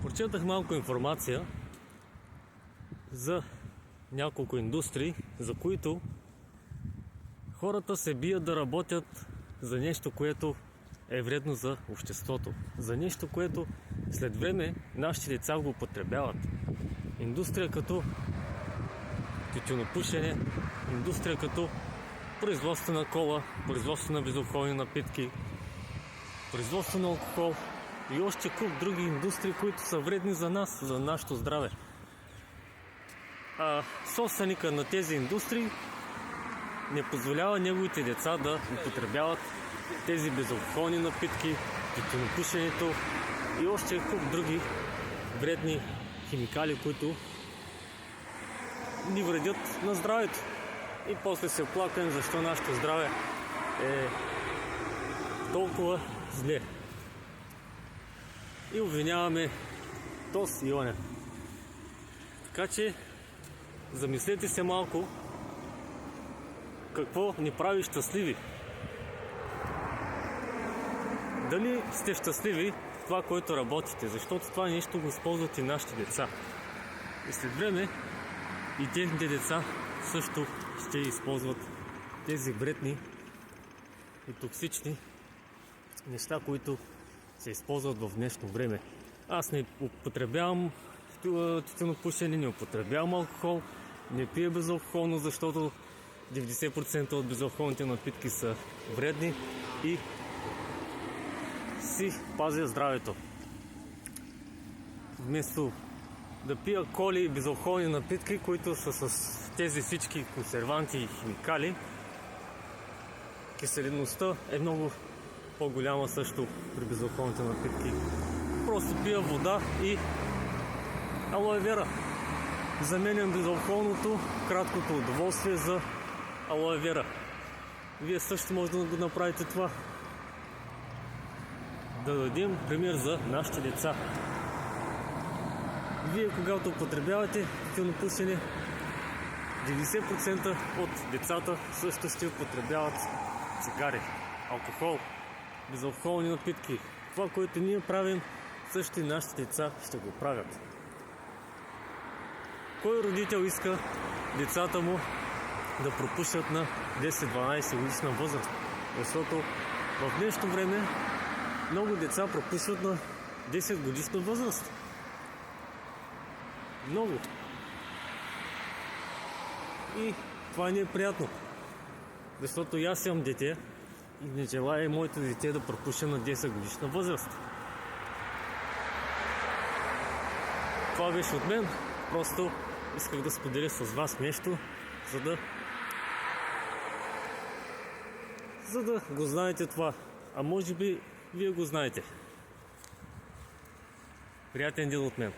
Прочетах малко информация за няколко индустрии, за които хората се бият да работят за нещо, което е вредно за обществото. За нещо, което след време нашите деца го употребяват. Индустрия като тютюнопушене, индустрия като производство на кола, производство на безалкохолни напитки, производство на алкохол и още куп други индустрии, които са вредни за нас, за нашето здраве. А собственика на тези индустрии не позволява неговите деца да употребяват тези безалкохолни напитки, тютюнопушенето и още куп други вредни химикали, които ни вредят на здравето. И после се оплакваме защо нашето здраве е толкова зле. И обвиняваме тос и оня. Така че замислете се малко какво ни прави щастливи. Дали сте щастливи в това, което работите, защото това нещо го използват и нашите деца. И след време и техните деца също ще използват тези вредни и токсични неща, които се използват в днешно време. Аз не употребявам тютюнопушене, не употребявам алкохол, не пия безалкохолно, защото 90% от безалкохолните напитки са вредни и си пазя здравето. Вместо да пия коли и безалкохолни напитки, които са с тези всички консерванти и химикали, киселинността е много по-голяма също при безалкохолните напитки. Просто пия вода и алоe вера. Заменям безалкохолното, краткото удоволствие за алоe вера. Вие също може да го направите това. Да дадем пример за нашите деца. Вие, когато употребявате тютюнопушене, 90% от децата също ще употребяват цигари, алкохол, безалкохолни напитки. Това, което ние правим, също и нашите деца ще го правят. Кой родител иска децата му да пропушат на 10-12 годишна възраст? Защото в днешно време много деца пропушват на 10 годишна възраст. Много. И това не е приятно. Защото и аз имам дете и не желая моето дете да пропуша на 10 годишна възраст. Това беше от мен. Просто исках да споделя с вас нещо, за да го знаете това. А може би вие го знаете. Приятен ден от мен.